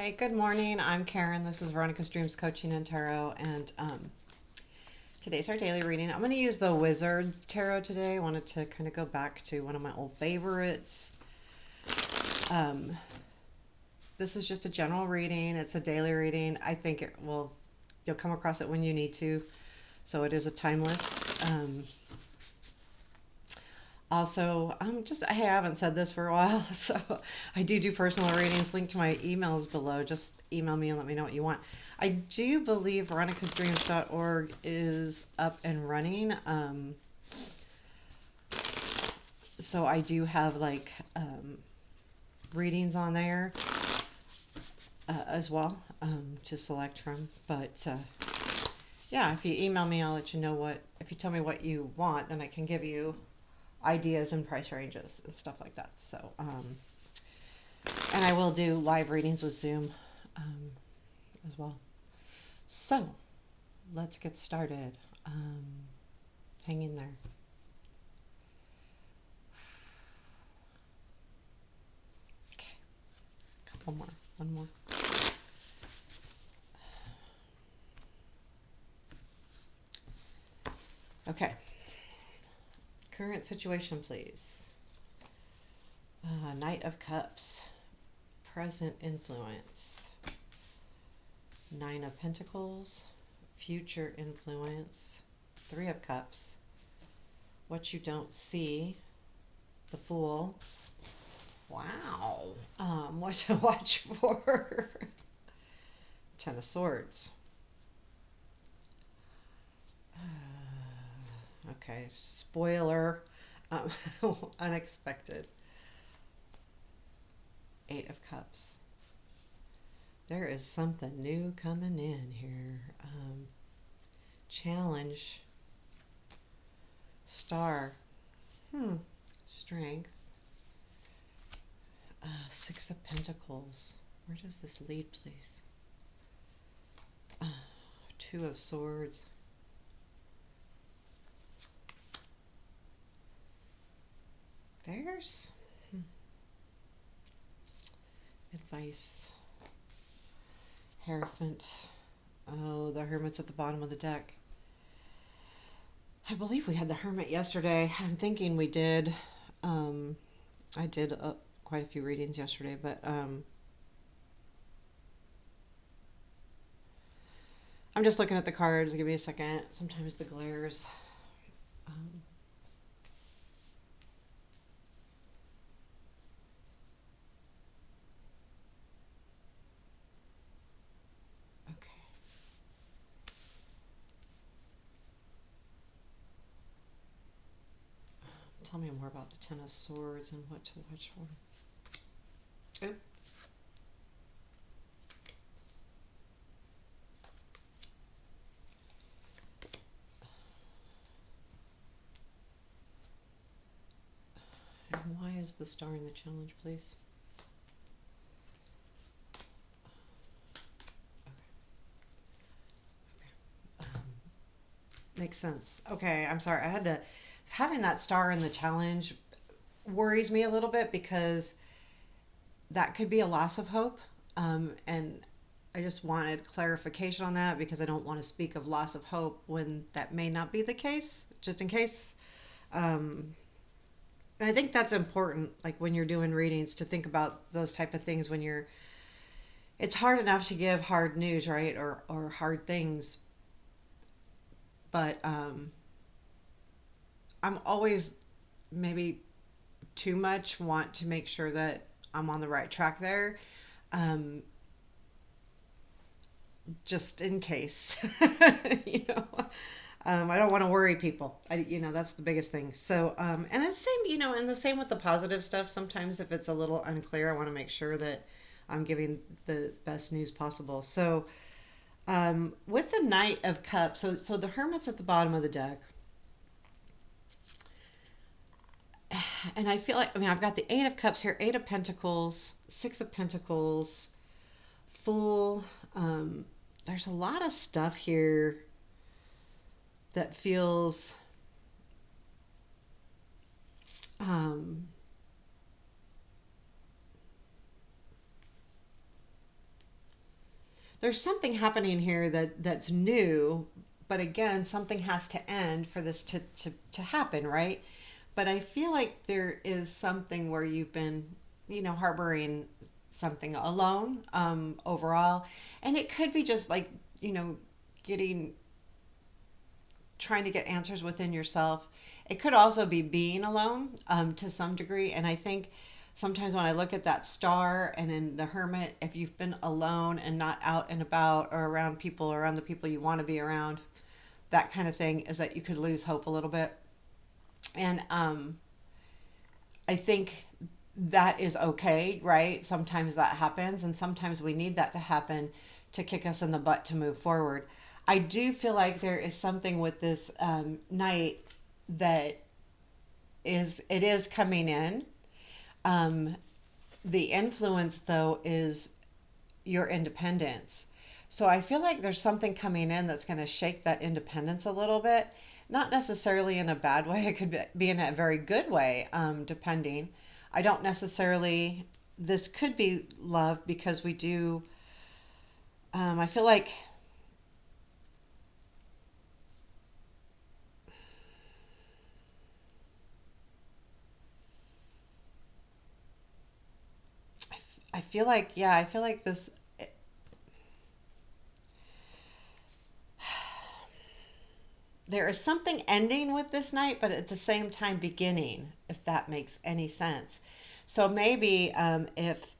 Hey, good morning. I'm Karen. This is Veronica's Dreams Coaching and Tarot, and today's our daily reading. I'm going to use the Wizard's Tarot today. I wanted to kind of go back to one of my old favorites. Um, this is just a general reading. It's a daily reading. I think you'll come across it when you need to. So it is a timeless. Also, I haven't said this for a while, so I do personal readings. Link to my emails below. Just email me and let me know what you want. I do believe veronicasdreams.org is up and running. So I do have readings on there as well to select from. But yeah, if you email me, I'll let you know if you tell me what you want, then I can give you ideas and price ranges and stuff like that. So, and I will do live readings with Zoom as well. So, let's get started. Hang in there. Okay, couple more. One more. Okay. Current situation, please. Knight of Cups. Present influence. Nine of Pentacles. Future influence. Three of Cups. What you don't see. The Fool. Wow. What to watch for. Ten of Swords. Okay, spoiler. Um, Unexpected. Eight of Cups. There is something new coming in here. Challenge. Star. Strength. Six of Pentacles. Where does this lead, please? Two of Swords. There's advice. Hierophant. Oh, the Hermit's at the bottom of the deck. I believe we had the Hermit yesterday. I'm thinking we did. I did quite a few readings yesterday, but I'm just looking at the cards. Give me a second. Sometimes the glares. Um, okay. Tell me more about the Ten of Swords and what to watch for. Oop. And why is the star in the challenge, please? Okay. Makes sense. Okay, I'm sorry. Having that star in the challenge worries me a little bit because that could be a loss of hope. And I just wanted clarification on that because I don't want to speak of loss of hope when that may not be the case, just in case. Um, and I think that's important, like when you're doing readings, to think about those type of things when it's hard enough to give hard news, right? Or hard things. But I'm always maybe too much want to make sure that I'm on the right track there. Um, just in case, you know. I don't want to worry people. That's the biggest thing. So, and it's same, and the same with the positive stuff. Sometimes if it's a little unclear, I want to make sure that I'm giving the best news possible. So, with the Knight of Cups, so the Hermit's at the bottom of the deck, and I feel like I've got the Eight of Cups here, Eight of Pentacles, Six of Pentacles, Fool. There's a lot of stuff here that feels there's something happening here that's new, but again, something has to end for this to happen, right? But I feel like there is something where you've been, harboring something alone, overall. And it could be just like, getting, trying to get answers within yourself. It could also be being alone, to some degree. And I think sometimes when I look at that star and in the hermit, if you've been alone and not out and about or around people, around the people you want to be around, that kind of thing, is that you could lose hope a little bit. And I think that is okay, right? Sometimes that happens, and sometimes we need that to happen to kick us in the butt to move forward. I do feel like there is something with this, night, that it is coming in. Um, the influence, though, is your independence. So I feel like there's something coming in that's going to shake that independence a little bit. Not necessarily in a bad way. It could be in a very good way, depending. I don't necessarily. This could be love because we do. I feel like I feel like, yeah, I feel like this. There is something ending with this night, but at the same time beginning, if that makes any sense. So maybe, if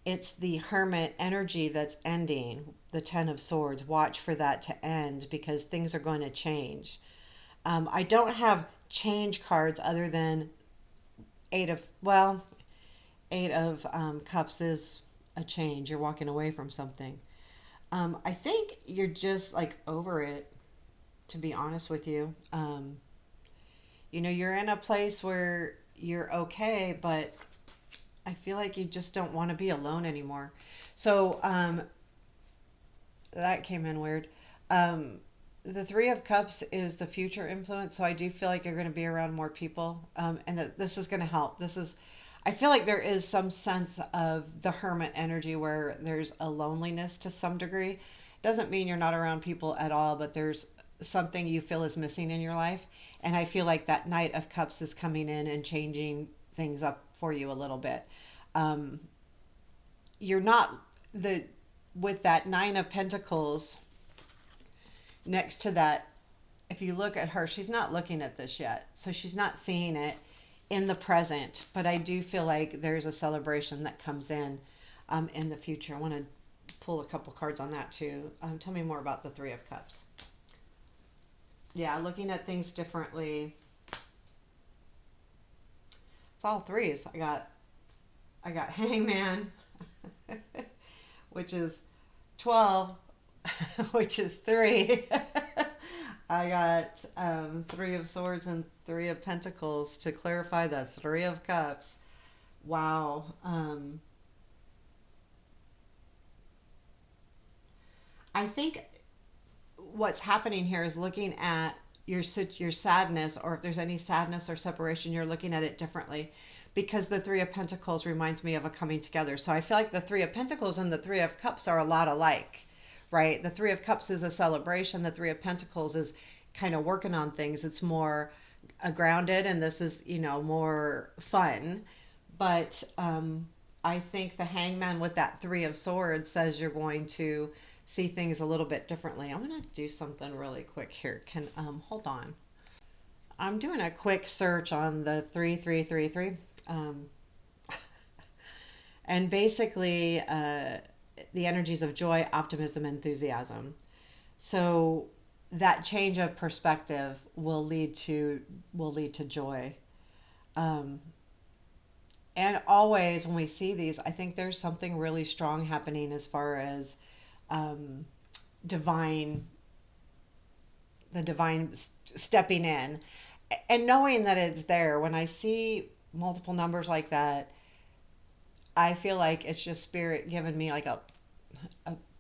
it's the hermit energy that's ending, the Ten of Swords, watch for that to end because things are going to change. I don't have change cards other than well, Eight of Cups is a change. You're walking away from something. I think you're just like over it, to be honest with you. You're in a place where you're okay, but I feel like you just don't want to be alone anymore. So, that came in weird. The Three of Cups is the future influence, so I do feel like you're going to be around more people, and that this is going to help. I feel like there is some sense of the hermit energy where there's a loneliness to some degree. Doesn't mean you're not around people at all, but there's something you feel is missing in your life. And I feel like that Knight of Cups is coming in and changing things up for you a little bit. Um, you're not the with that Nine of Pentacles next to that. If you look at her, she's not looking at this yet, so she's not seeing it in the present. But I do feel like there's a celebration that comes in the future. I want to pull a couple cards on that too. Tell me more about the Three of Cups. Yeah, looking at things differently. It's all threes. I got Hangman, which is 12, which is 3. I got, Three of Swords and Three of Pentacles to clarify the Three of Cups. Wow. I think what's happening here is looking at your sadness, or if there's any sadness or separation, you're looking at it differently, because the Three of Pentacles reminds me of a coming together. So I feel like the Three of Pentacles and the Three of Cups are a lot alike, right? The Three of Cups is a celebration. The Three of Pentacles is kind of working on things. It's more, grounded, and this is, more fun. But, I think the Hangman with that Three of Swords says you're going to see things a little bit differently. I'm going to do something really quick here. Can hold on. I'm doing a quick search on the 3333. Um, and basically, the energies of joy, optimism, enthusiasm. So that change of perspective will lead to joy. Um, and always when we see these, I think there's something really strong happening as far as, um, divine, the divine stepping in, and knowing that it's there. When I see multiple numbers like that, I feel like it's just spirit giving me like a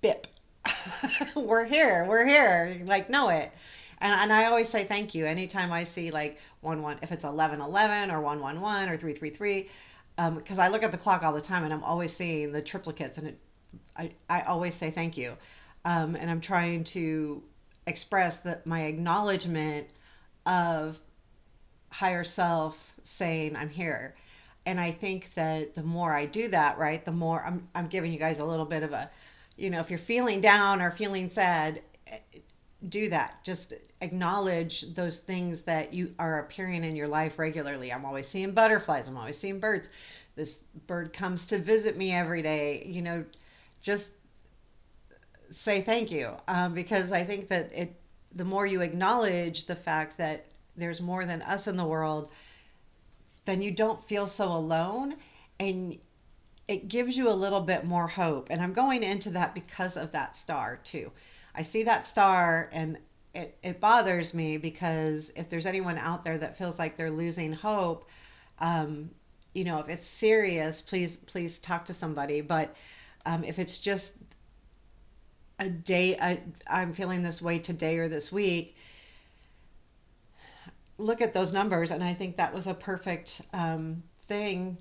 bip. We're here, like, know it. And I always say thank you anytime I see like 1 1, if it's 11 11 or 1 1 1 or 3 3 3, because I look at the clock all the time and I'm always seeing the triplicates, and I always say thank you. And I'm trying to express that my acknowledgement of higher self saying I'm here. And I think that the more I do that, right, the more I'm giving you guys a little bit of a, if you're feeling down or feeling sad, do that. Just acknowledge those things that you are appearing in your life regularly. I'm always seeing butterflies. I'm always seeing birds. This bird comes to visit me every day. Just say thank you, because I think that the more you acknowledge the fact that there's more than us in the world, then you don't feel so alone, and it gives you a little bit more hope. And I'm going into that because of that star too. I see that star, and it bothers me, because if there's anyone out there that feels like they're losing hope, um, if it's serious, please talk to somebody. But if it's just a day, I'm feeling this way today or this week, look at those numbers, and I think that was a perfect thing.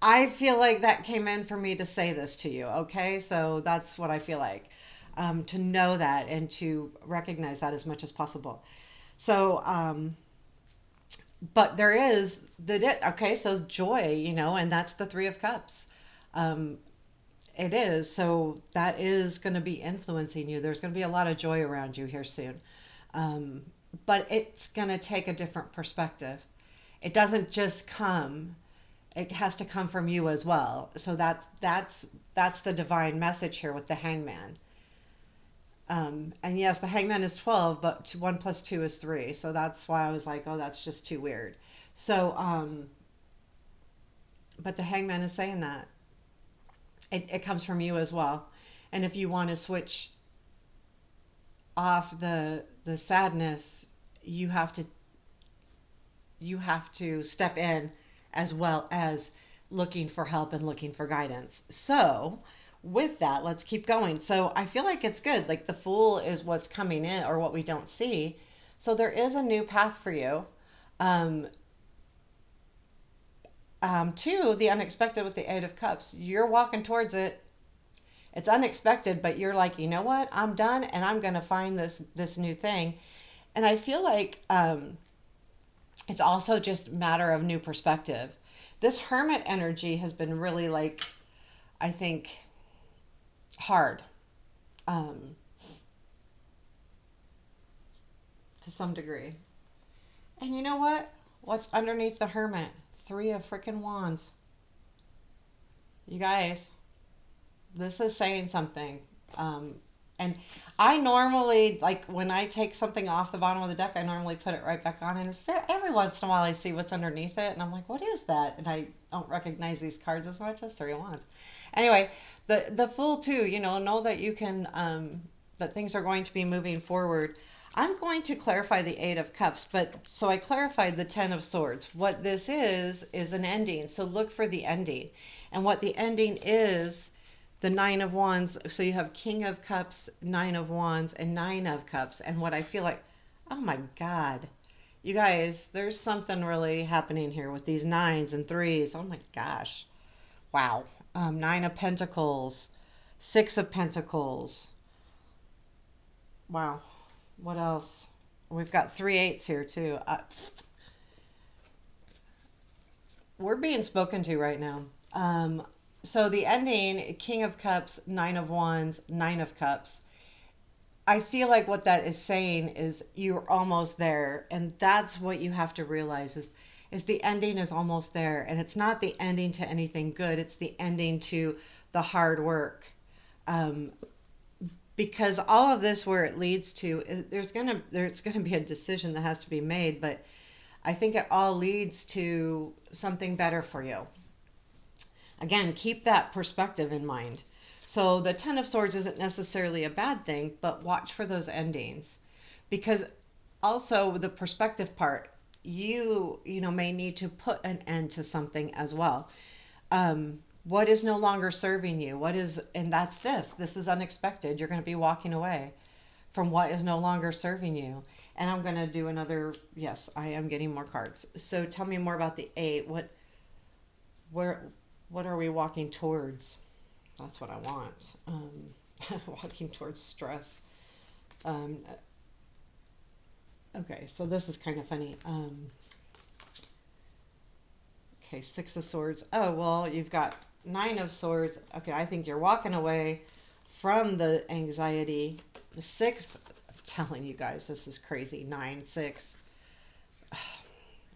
I feel like that came in for me to say this to you. Okay, so that's what I feel like, to know that and to recognize that as much as possible. So, but there is okay. So joy, and that's the Three of Cups. Um, it is, so that is going to be influencing you. There's going to be a lot of joy around you here soon. Um, but it's going to take a different perspective. It doesn't just come, it has to come from you as well. So that's the divine message here with the Hangman. And yes, the Hangman is 12, but 1 plus 2 is 3. So that's why I was like, oh, that's just too weird. So, but the Hangman is saying that it comes from you as well. And if you want to switch off the sadness, you have to step in, as well as looking for help and looking for guidance. So with that, let's keep going. So I feel like it's good. Like the Fool is what's coming in, or what we don't see. So there is a new path for you. Um, Two, the unexpected with the Eight of Cups. You're walking towards it. It's unexpected, but you're like, you know what? I'm done, and I'm going to find this new thing. And I feel like it's also just a matter of new perspective. This Hermit energy has been really, like, I think, hard, um, to some degree. And you know what? What's underneath the Hermit? Three of freaking Wands. You guys, this is saying something. And I normally, like, when I take something off the bottom of the deck, I normally put it right back on. And every once in a while, I see what's underneath it, and I'm like, what is that? And I don't recognize these cards as much as Three of Wands. Anyway, the Fool too. Know that you can, that things are going to be moving forward. I'm going to clarify the Eight of Cups, but so I clarified the Ten of Swords. What this is an ending. So look for the ending, and what the ending is, the Nine of Wands. So you have King of Cups, Nine of Wands, and Nine of Cups. And what I feel like, oh my God, you guys, there's something really happening here with these nines and threes. Oh my gosh. Wow. Nine of Pentacles, Six of Pentacles. Wow. What else? We've got three eights here too. We're being spoken to right now. So the ending, King of Cups, Nine of Wands, Nine of Cups. I feel like what that is saying is you're almost there, and that's what you have to realize is the ending is almost there, and it's not the ending to anything good. It's the ending to the hard work. Um, because all of this, where it leads to, there's gonna be a decision that has to be made, but I think it all leads to something better for you. Again, keep that perspective in mind. So the Ten of Swords isn't necessarily a bad thing, but watch for those endings, because also the perspective part, you may need to put an end to something as well. What is no longer serving you? And that's this is unexpected. You're going to be walking away from what is no longer serving you. And I'm going to do another, yes, I am getting more cards. So tell me more about the eight. Where what are we walking towards? That's what I want. Walking towards stress. Um, okay, so this is kind of funny. Okay, Six of Swords. Oh, well, you've got Nine of Swords. Okay, I think you're walking away from the anxiety. The sixth, I'm telling you guys, this is crazy. Nine, six.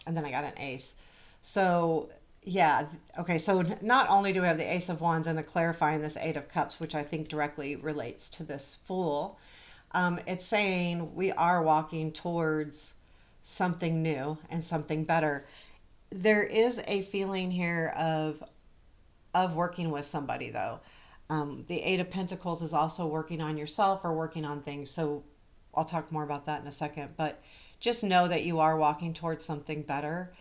And then I got an ace. So, yeah. Okay, so not only do we have the Ace of Wands and the clarifying this Eight of Cups, which I think directly relates to this Fool, it's saying we are walking towards something new and something better. There is a feeling here of working with somebody though. The Eight of Pentacles is also working on yourself or working on things. So I'll talk more about that in a second. But just know that you are walking towards something better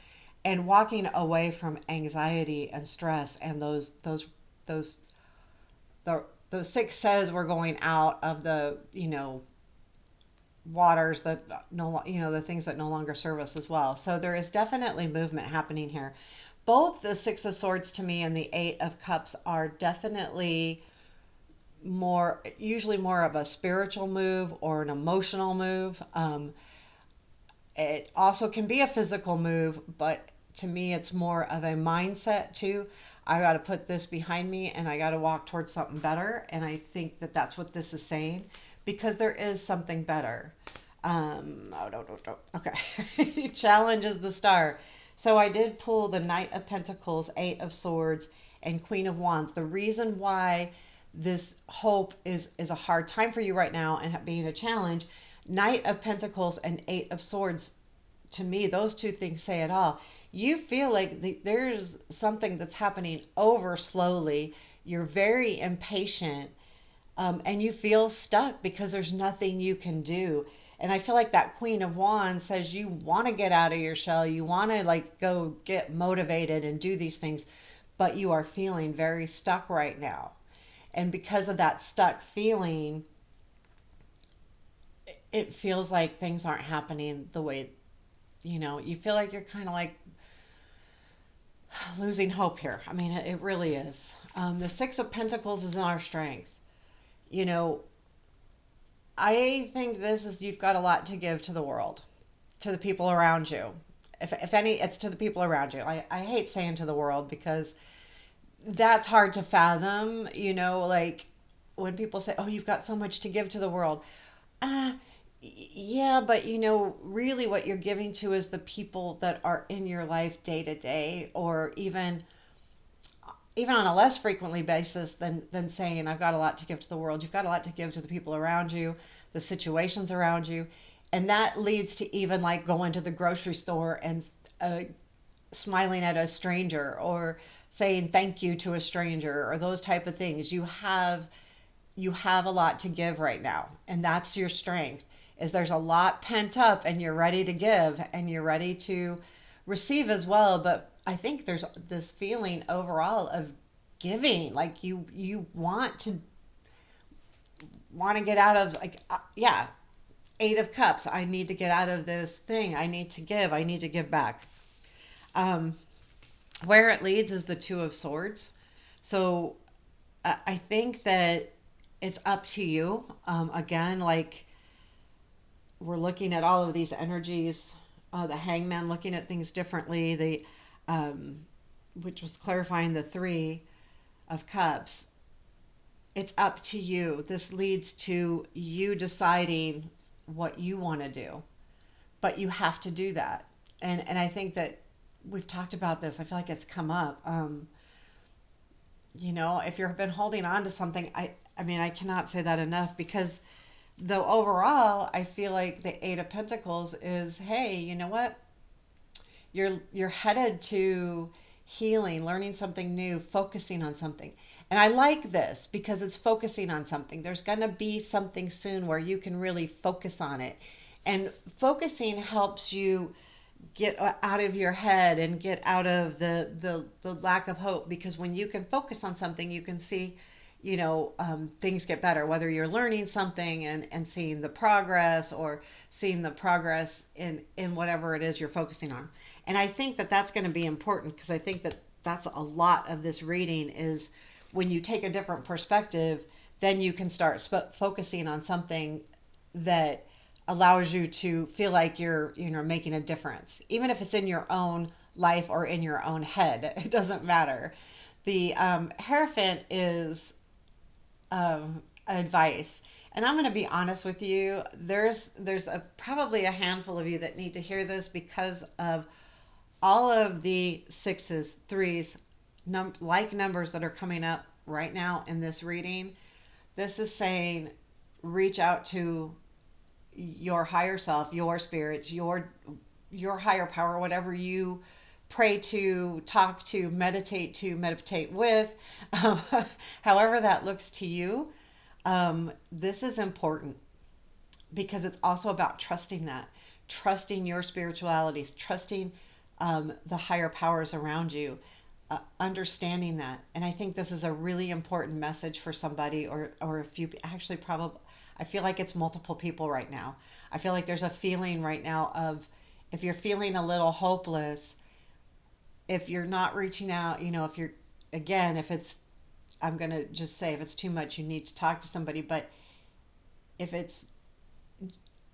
and walking away from anxiety and stress and those the those six says we're going out of the waters that no the things that no longer serve us as well. So there is definitely movement happening here. Both the Six of Swords to me and the Eight of Cups are definitely usually more of a spiritual move or an emotional move. It also can be a physical move, but to me it's more of a mindset too. I got to put this behind me and I got to walk towards something better, and I think that that's what this is saying, because there is something better. Oh, no. Okay. Challenge is the star. So I did pull the Knight of Pentacles, Eight of Swords, and Queen of Wands. The reason why this hope is a hard time for you right now and being a challenge, Knight of Pentacles and Eight of Swords, to me, those two things say it all. You feel like there's something that's happening over slowly. You're very impatient, and you feel stuck because there's nothing you can do. And I feel like that Queen of Wands says you want to get out of your shell. You want to like go get motivated and do these things, but you are feeling very stuck right now. And because of that stuck feeling, it feels like things aren't happening the way, you feel like you're kind of like losing hope here. I mean, it really is. The Six of Pentacles is in our strength. You know, I think this is, you've got a lot to give to the world, to the people around you. If any, it's to the people around you. I hate saying to the world because that's hard to fathom, like when people say, oh, you've got so much to give to the world. Uh, yeah, but really what you're giving to is the people that are in your life day to day, or even on a less frequently basis than saying I've got a lot to give to the world. You've got a lot to give to the people around you, the situations around you, and that leads to even like going to the grocery store and smiling at a stranger or saying thank you to a stranger or those type of things. You have a lot to give right now, and that's your strength. Is there's a lot pent up and you're ready to give and you're ready to receive as well. But I think there's this feeling overall of giving, like you want to get out of, like, yeah, Eight of Cups. I need to get out of this thing. I need to give. I need to give back. um where it leads is the Two of Swords. So I think that it's up to you. Again, like, we're looking at all of these energies. The Hangman looking at things differently. Um, which was clarifying the Three of Cups. It's up to you. This leads to you deciding what you want to do, but you have to do that. And I think that we've talked about this. I feel like it's come up. If you've been holding on to something, I mean, I cannot say that enough, because though overall I feel like the Eight of Pentacles is, hey, you know what? You're headed to healing, learning something new, focusing on something. And I like this because it's focusing on something. There's going to be something soon where you can really focus on it. And focusing helps you get out of your head and get out of the lack of hope, because when you can focus on something, you can see, things get better, whether you're learning something and seeing the progress, or seeing the progress in whatever it is you're focusing on. And I think that that's going to be important, because I think that that's a lot of this reading is when you take a different perspective, then you can start focusing on something that allows you to feel like you're, making a difference, even if it's in your own life or in your own head. It doesn't matter. The Hierophant is advice, and I'm going to be honest with you. There's probably a handful of you that need to hear this because of all of the sixes, threes, like numbers that are coming up right now in this reading. This is saying reach out to your higher self, your spirits, your higher power, whatever you pray to, meditate with, um, however that looks to you. This is important because it's also about trusting your spiritualities, trusting the higher powers around you, understanding that. And I think this is a really important message for somebody, or if you actually probably, I feel like it's multiple people right now. I feel like there's a feeling right now of, if you're feeling a little hopeless, if you're not reaching out, if you're, again, if it's, I'm going to just say, if it's too much, you need to talk to somebody. But if it's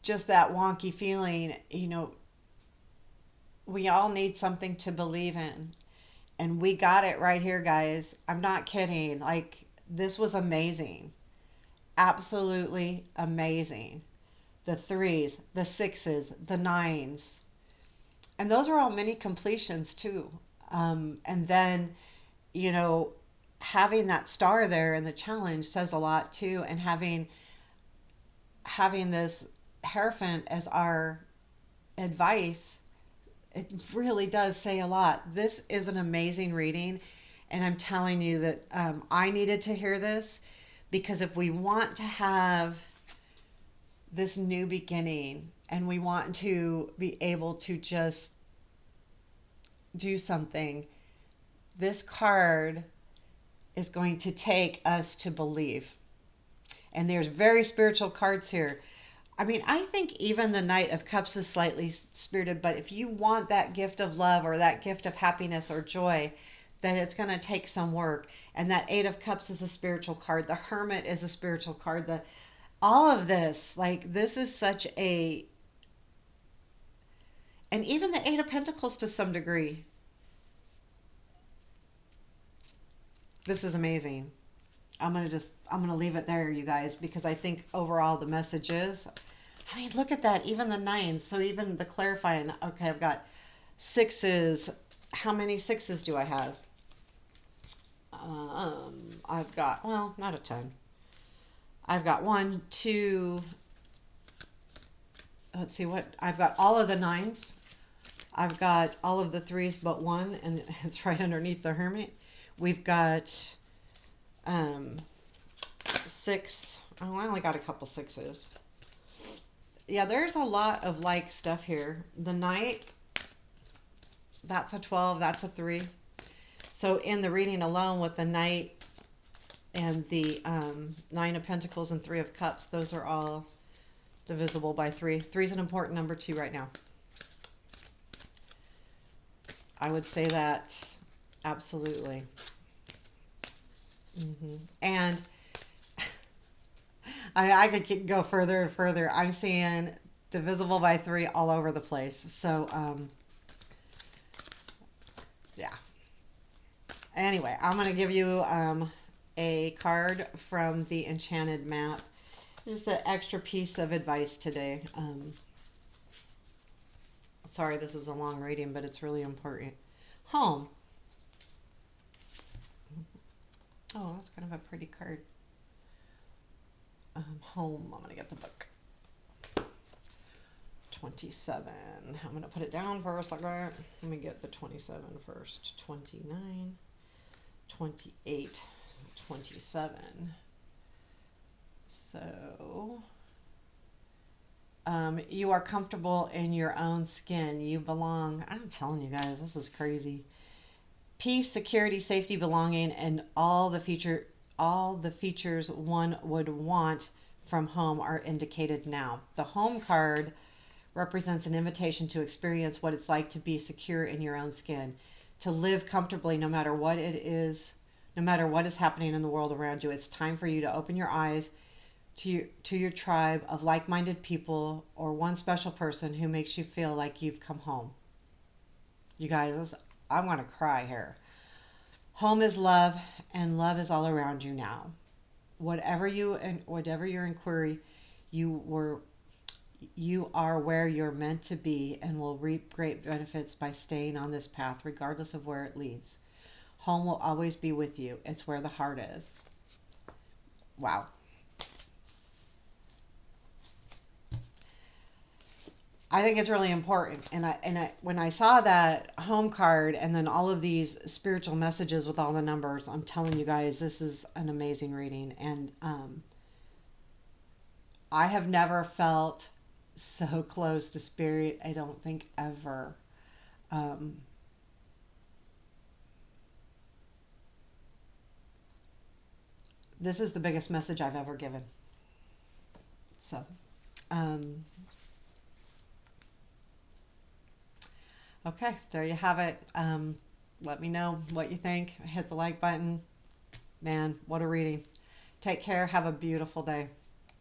just that wonky feeling, we all need something to believe in. And we got it right here, guys. I'm not kidding. Like, this was amazing. Absolutely amazing. The threes, the sixes, the nines. And those are all mini completions, too. And then, you know, having that star there in the challenge says a lot, too. And having this Hierophant as our advice, it really does say a lot. This is an amazing reading, and I'm telling you that I needed to hear this, because if we want to have this new beginning and we want to be able to just do something, this card is going to take us to believe. And there's very spiritual cards here. I mean, I think even the Knight of Cups is slightly spirited, but if you want that gift of love or that gift of happiness or joy, then it's going to take some work. And that Eight of Cups is a spiritual card. The Hermit is a spiritual card. All of this, like, this is such a, and even the Eight of Pentacles to some degree. This is amazing. I'm going to leave it there, you guys, because I think overall the message is, I mean, look at that. Even the nines. So even the clarifying, okay, I've got sixes. How many sixes do I have? I've got, well, not a ton. I've got one, two, let's see what, I've got all of the nines. I've got all of the threes but one, and it's right underneath the Hermit. We've got six. Oh, I only got a couple sixes. Yeah, there's a lot of like stuff here. The Knight, that's a 12, that's a 3. So in the reading alone with the Knight and the Nine of Pentacles and Three of Cups, those are all divisible by 3. 3 is an important number too right now. I would say that absolutely. And I could go further and further. I'm seeing divisible by 3 all over the place. So, yeah. Anyway, I'm going to give you a card from the Enchanted map. Just an extra piece of advice today. Sorry, this is a long reading, but it's really important. Home. Oh, that's kind of a pretty card. Home. I'm going to get the book. 27. I'm going to put it down for a second. Let me get the 27 first. 29, 28, 27. So, you are comfortable in your own skin. You belong. I'm telling you guys, this is crazy. Peace, security, safety, belonging, and all the features one would want from home are indicated now. The home card represents an invitation to experience what it's like to be secure in your own skin, to live comfortably no matter what it is, No matter what is happening in the world around you, it's time for you to open your eyes to your tribe of like-minded people or one special person who makes you feel like you've come home. You guys, I want to cry here. Home is love, and love is all around you now. Whatever your inquiry, you were you are where you're meant to be and will reap great benefits by staying on this path regardless of where it leads. Home will always be with you. It's where the heart is. Wow. I think it's really important. And I when I saw that home card and then all of these spiritual messages with all the numbers, I'm telling you guys, this is an amazing reading. And I have never felt so close to spirit. I don't think ever. Um, this is the biggest message I've ever given. So, um, okay, there you have it. Let me know what you think. Hit the like button. Man, what a reading. Take care. Have a beautiful day.